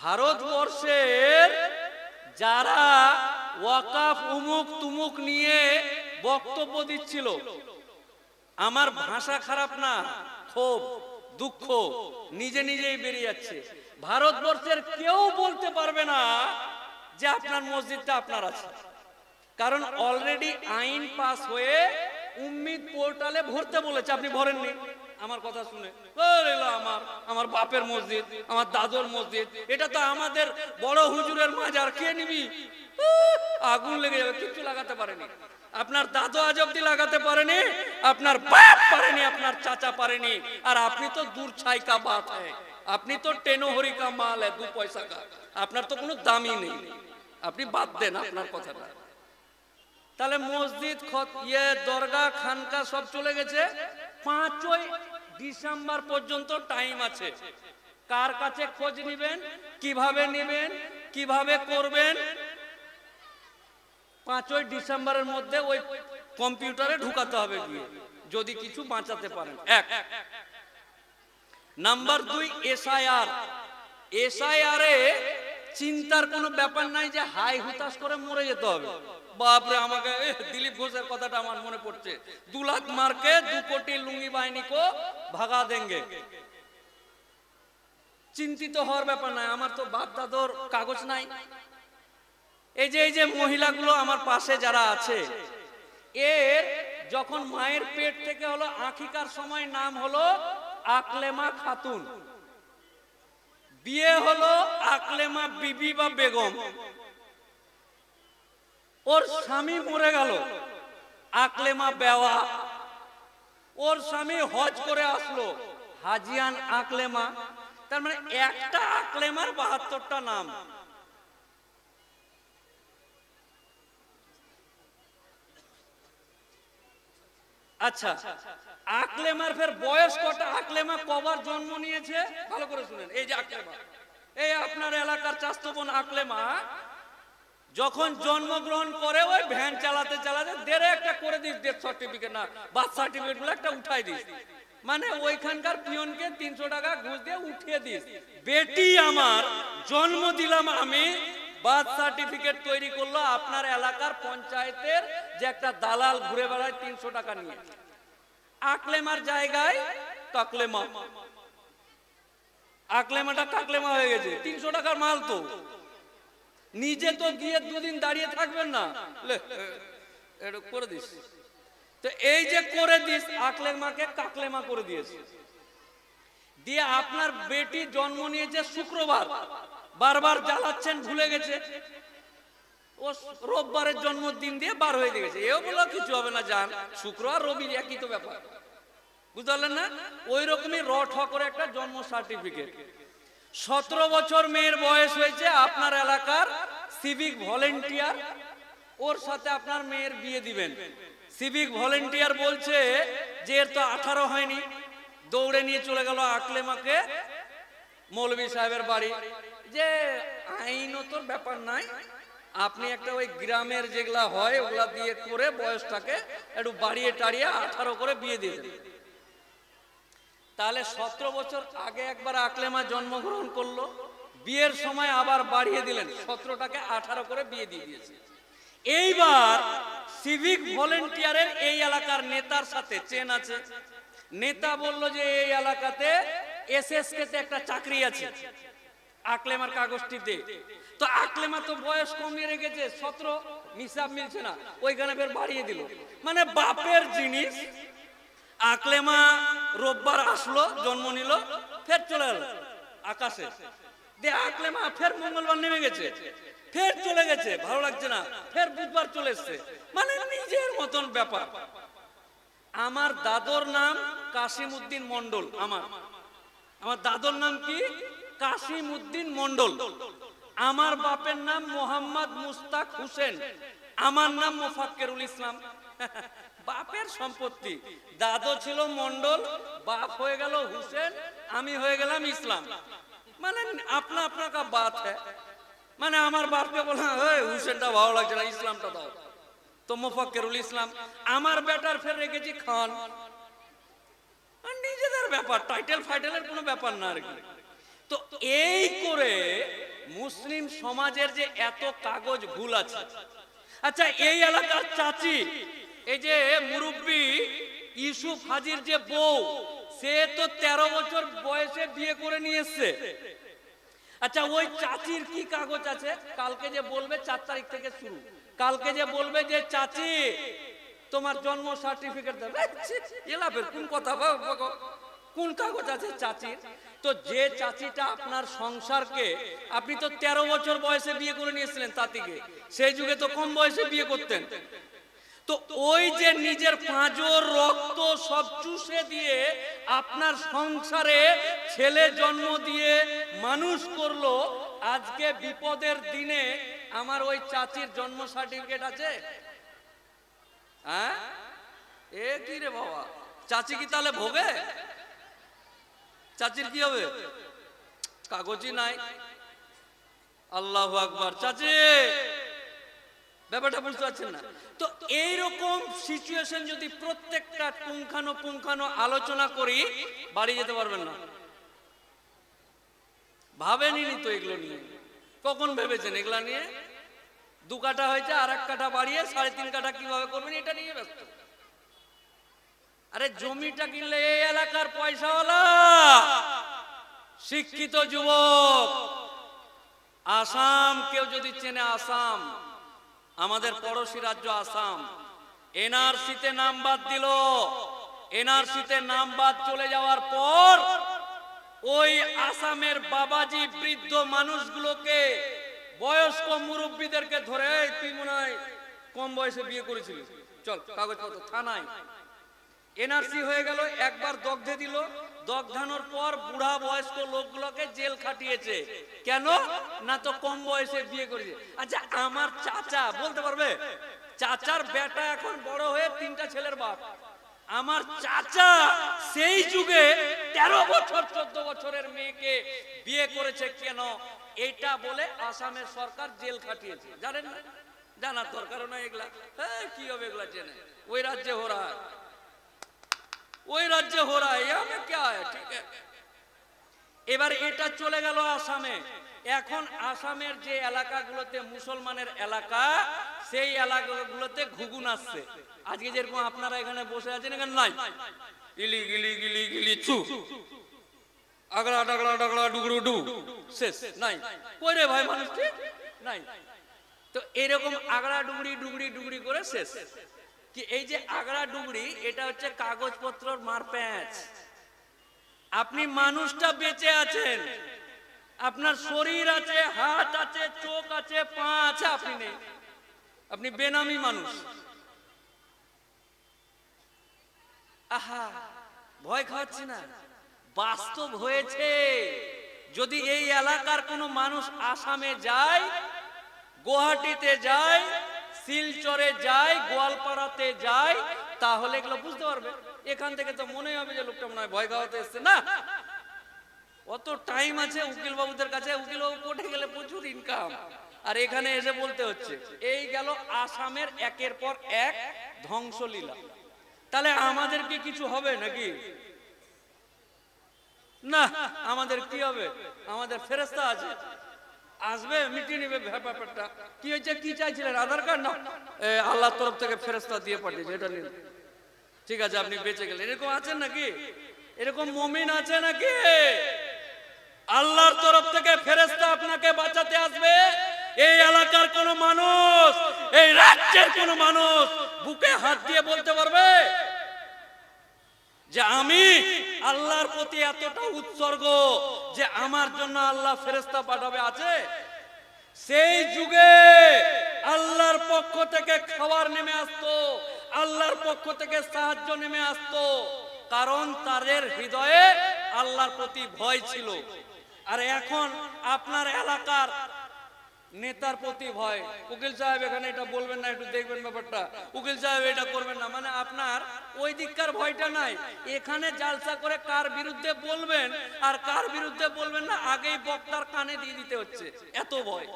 ভারতবর্ষের যারা ওয়াকাফ উমুক তুমুক নিয়ে বক্তব্য দিচ্ছিল, আমার ভাষা খারাপ না, ক্ষোভ দুঃখ নিজে নিজেই বেরিয়ে যাচ্ছে। ভারতবর্ষের কেউ বলতে পারবে না যে আপনার মসজিদটা আপনার আছে, কারণ অলরেডি আইন পাস হয়ে উম্মিদ পোর্টালে ভরতে বলেছে, আপনি ভরেননি। আমার কথা শুনে আমার বাপের মসজিদ, আমার দাদুর মসজিদ, এটা তো আমাদের বড় হুজুরের মাজার, কে নিবি? আগুন লেগে যাবে। কিচ্ছু লাগাতে পারেনি, আপনার দাদু আজ অব্দি লাগাতে পারেনি, আপনার বাপ পারেনি, আপনার চাচা পারেনি, আর আপনি তো দূর ছাই কা বাত হ্যায়, আপনি তো টেনোহরি কা মাল হ্যায়, 2 পয়সা কা, আপনার তো কোনো দামই নেই। আপনি বাদ দেন আপনার কথাটা। তাহলে মসজিদ দরগা খানকা সব চলে গেছে। 5ই ডিসেম্বর পর্যন্ত টাইম আছে। কার কাছে খোঁজ নিবেন, কিভাবে নেবেন, কিভাবে করবেন? 5ই ডিসেম্বরের মধ্যে ওই কম্পিউটারে ঢুকাতে হবে গিয়ে, যদি কিছু বাঁচাতে পারেন। 1 নাম্বার 2 এসআইআর। এসআইআরে চিন্তার কোনো ব্যাপার নাই যে হাই হুতাশ করে মরে যেতে হবে। বাপরে, আমাকে দিলীপ ঘোষের কথাটা আমার মনে পড়ছে, 2 লাখ মারকে 2 কোটি লুঙ্গি বাহিনী কো ভাগা দেंगे। চিন্তিত হওয়ার ব্যাপার নাই, আমার তো বাপ দাদুর কাগজ নাই। এই যে মহিলাগুলো আমার পাশে যারা আছে, এর যখন মায়ের পেট থেকে হলো আকিকার সময় নাম হলো আকলেমা খাতুন, বিয়ে হলো আকলেমা বিবি বা বেগম। ওর স্বামী মরে গেল, আকলেমা বেওয়া। ওর স্বামী হজ করে আসলো, হাজিয়ান আকলেমা। তার মানে একটা আকলেমার 72টা নাম। আচ্ছা, আকলেমার ফের বয়স কটা, আকলেমা কবার জন্ম নিয়েছে ভালো করে শুনেন। এই যে আকলেমা, এই আপনার এলাকার চাস্তো বোন আকলেমা যখন জন্মগ্রহণ করে, ওই ভ্যান চালাতে চালাতে দেড়ে একটা করে দিস, ডেথ সার্টিফিকেট না বার্থ সার্টিফিকেট গুলো একটা উঠাই দিস, মানে ওইখানকার পিয়নকে 300 টাকা ঘুষ দিয়ে উঠিয়ে দিস। বেটি আমার জন্ম দিলাম আমি, বার্থ সার্টিফিকেট তৈরি করলো আপনার এলাকার পঞ্চায়েতের যে একটা দালাল ঘুরে বেড়ায় 300 টাকা নিয়ে। আকলেমার জায়গায় কাকলেমা, আকলেমাটা কাকলেমা হয়ে গেছে। 300 টাকার মাল তো, নিজে তো গিয়ে 2 দিন দাঁড়িয়ে থাকবেন না, এটা করে দিস। তো এই যে করে দিস, আকলেমাকে কাকলেমা করে দিয়েছে। দিয়ে আপনার বেটি জন্ম নিয়েছে শুক্রবার, বারবার জ্বালাচ্ছেন, ভুলে গেছে। ও রোববারের জন্মদিন দিয়ে বার হয়ে গেছে। এও বলো কিছু হবে না, যান, শুক্র আর রবি একই তো ব্যাপার, বুঝতে পারলেন না? ওই রকমই রট করে একটা জন্ম সার্টিফিকেট। 17 বছর মেয়ের বয়স হয়েছে, আপনার এলাকার সিভিক ভলেন্টিয়ার, ওর সাথে আপনার মেয়ের বিয়ে দিবেন। সিভিক ভলেন্টিয়ার বলছে যে এর তো 18 হয়নি, দৌড়ে নিয়ে চলে গেল আকলেমাকে মৌলভী সাহেবের বাড়ি, যে আইনত ব্যাপার নাই, আপনি একটা ওই গ্রামের যেগুলা হয় ওগুলা দিয়ে করে বয়সটাকে একটু বাড়িয়ে টাড়িয়ে 18 করে বিয়ে দিয়ে দেন। তাহলে 17 বছর আগে একবার আকলেমা জন্মগ্রহণ করলো, বিয়ের সময় আবার বাড়িয়ে দিলেন, 17টাকে 18 করে বিয়ে দিয়ে দিয়েছে। এইবার সিভিক ভলেন্টিয়ারের এই এলাকার নেতার সাথে চেন আছে। নেতা বলল যে এই এলাকাতে এসএসকে তে একটা চাকরি আছে, আকলেমার কাগজটি দে। তো আকলেমা তো বয়স কমিয়ে রেখেছে, 17, হিসাব মিলছে না, ওইখানে ফের বাড়িয়ে দিল। মানে বাপের জিনিস। আকলেমা রোববার আসলো, জন্ম নিল, ফের চলে গেল আকাশে। দিয়ে আকলেমা ফের মঙ্গলবার নেমে গেছে, ফের চলে গেছে, ভালো লাগছে না, ফের বুধবার চলে এসছে। মানে নিজের মতন ব্যাপার। আমার দাদুর নাম কাসিম উদ্দিন মন্ডল। আমার দাদুর নাম কি? কাসিম উদ্দিন মন্ডল। আমার বাপের নাম মোহাম্মদ মুস্তাক হোসেন, আমার নাম মোফাক্কেরুল ইসলাম। বাপের সম্পত্তি, দাদু ছিল মন্ডল, বাপ হয়ে গেল হোসেন, আমি হয়ে গেলাম ইসলাম। মানে আপনা আপনা কা বাত হ্যায়। মানে আমার বাপকে বললাম হোসেনটা ভালো লাগছে না, ইসলামটা দাও, তো মোফাক্কেরুল ইসলাম। আমার বেটার ফের রেখেছি খান। নিজেদের ব্যাপার, টাইটেল ফাইটেলের কোনো ব্যাপার না আর কি। তো এই করে মুসলিম সমাজের যে এত কাগজ ভুল আছে। আচ্ছা, এই এলাকার চাচি, এই যে মুরব্বী ইউসুফ হাজির যে বউ, সে তো 13 বছর বয়সে বিয়ে করে নিয়ে এসছে। আচ্ছা, ওই চাচির কি কাগজ আছে? কালকে যে বলবে 4 তারিখ থেকে শুরু, কালকে যে বলবে যে চাচি তোমার জন্ম সার্টিফিকেট দেবে, এলাপের কোন কথা, কোন কাগজ আছে চাচির? তো যে চাচিটা আপনার সংসারকে, আপনি তো 13 বছর বয়সে বিয়ে করে নিয়েছিলেন তাঁতিকে, সেই যুগে তো কম বয়সে বিয়ে করতেন। তো ওই যে নিজের পাঁজর রক্ত সব চুষে দিয়ে আপনার সংসারে ছেলে জন্ম দিয়ে মানুষ করলো, আজকে বিপদের দিনে আমার ওই চাচির জন্ম সার্টিফিকেট আছে? হ্যাঁ, এ কি রে বাবা, চাচি কি তাহলে ভোগে? চাচির কি হবে? কাগজই নাই। আল্লাহু আকবার। চাচি, ব্যাপারটা বুঝতে পারছেন না? তো এইরকম সিচুয়েশন যদি প্রত্যেকটা পুঙ্খানো আলোচনা করি, বাড়ি যেতে পারবেন না। ভাবেনি তো এগুলো নিয়ে? কখন ভেবেছেন এগুলা নিয়ে? 2 কাঠা হয়েছে, আর 1 কাঠা বাড়িয়ে 3.5 কাঠা কিভাবে করবেন এটা নিয়ে ব্যস্ত। আরে জমিটা কিনলে এই এলাকার পয়সাওয়ালা শিক্ষিত যুবক, আসাম কেউ যদি চেনে, আসাম আমাদের পড়োশী রাজ্য আসাম, এনআরসিতে নাম বাদ দিল। এনআরসিতে নাম বাদ চলে যাওয়ার পর ওই আসামের বাবাজি বৃদ্ধ মানুষগুলোকে, বয়স্ক মুরব্বীদেরকে ধরে, তুই মনে হয় কম বয়সে বিয়ে করেছিলি, চল কাগজপত্র থানায়। এনআরসি হয়ে গেল, একবার দগ্ধে দিল, দগ্ধানোর পর বুড়া বয়স্ক লোকগুলোকে জেল খাটিয়েছে। কেন? না তো কম বয়সে বিয়ে করেছে। আচ্ছা, আমার চাচা বলতে পারবে, চাচার বেটা এখন বড় হয়ে 3টা ছেলের বাপ, আমার চাচা সেই যুগে 13 বছর 14 বছরের মেয়েকে বিয়ে করেছে কেন? এটা বলে আসামের সরকার জেল খাটিয়েছে। জানেন না? জানার দরকারও নাই এগুলা। হ্যাঁ, কি হবে এগুলা জেনে? ওই রাজ্যে हो रहा है, ওই রাজ্যে हो रहा है, यहाँ में क्या है? ठीक है। এবার এটা চলে গেল আসামে। এখন আসামের যে এলাকাগুলোতে মুসলমানের এলাকা, সেই এলাকাগুলোতে ঘুঘু নাচছে। আজকে যেরকম আপনারা এখানে বসে আছেন, এখানে নাই, গিলি গিলি গিলি গিলি চু, আগড়া ডাগড়া ডাগড়া ডুগড়ু ডু, শেষ নাই। কই রে ভাই মানুষটি? নাই। তো এরকম আগড়া ডুগড়ি ডুগড়ি ডুগড়ি করে শেষ। কি এই যে আগড়া ডুগড়ি, এটা হচ্ছে কাগজপত্রর মারপ্যাঁচ। আপনি মানুষটা বেঁচে আছেন, আপনার শরীর আছে, হাত আছে, চোখ আছে, পা আছে, আপনি নেই, আপনি বেনামি মানুষ। আহা, ভয় খাওয়াচ্ছি না, বাস্তব হয়েছে। যদি এই এলাকার কোনো মানুষ আসামে যায়, গুয়াহাটিতে যায়, শিলচরে যায়, গোয়ালপাড়াতে যায়, তাহলে এগুলো বুঝতে পারবে। এখান থেকে তো মনে হবে যে লোকটা মনে হয় ভয় খাওয়াতে এসছে। না, অত টাইম আছে উকিল বাবুদের কাছে, উকিল বাবু কোর্টে গেলে প্রচুর ইনকাম, আর এখানে এসে বলতে হচ্ছে। এই গেল আসামের একের পর এক ধ্বংসলীলা। তাহলে আমাদের কি কিছু হবে নাকি? না, আমাদের কি হবে? আমাদের ফেরেশতা আছে, আসবে মিটিয়ে নিবে ব্যাপারটা। কি হয়েছে, কি চাইছিলেন? আধার কার্ড না, আল্লাহর তরফ থেকে ফেরেশতা দিয়ে পাঠিয়েছে, এটা নিন, ঠিক আছে আপনি বেঁচে গেলেন। এরকম আছেন নাকি? এরকম মুমিন আছে নাকি? আল্লাহর তরফ থেকে ফেরেশতা আপনাকে বাঁচাতে আসবে। এই এলাকার কোন মানুষ, এই রাজ্যের কোন মানুষ বুকে হাত দিয়ে বলতে পারবে যে আমি আল্লাহর প্রতি এতটা উৎসর্গ যে আমার জন্য আল্লাহ ফেরেশতা পাঠাবে? আছে? সেই যুগে আল্লাহর পক্ষ থেকে খাবার নেমে আসতো, আল্লাহর পক্ষ থেকে সাহায্য নেমে আসতো, কারণ তাদের হৃদয়ে আল্লাহর প্রতি ভয় ছিল। আর এখন আপনার এলাকার নেতার প্রতি ভয়। উকিল সাহেব এখানে এটা বলবেন না, একটু দেখবেন ব্যাপারটা, উকিল সাহেব এটা করবেন না, মানে আপনার ওই দিককার ভয়টা নাই। এখানে জালসা করে কার বিরুদ্ধে বলবেন আর কার বিরুদ্ধে বলবেন না, আগেই বক্তার কানে দিয়ে দিতে হচ্ছে, এত ভয়।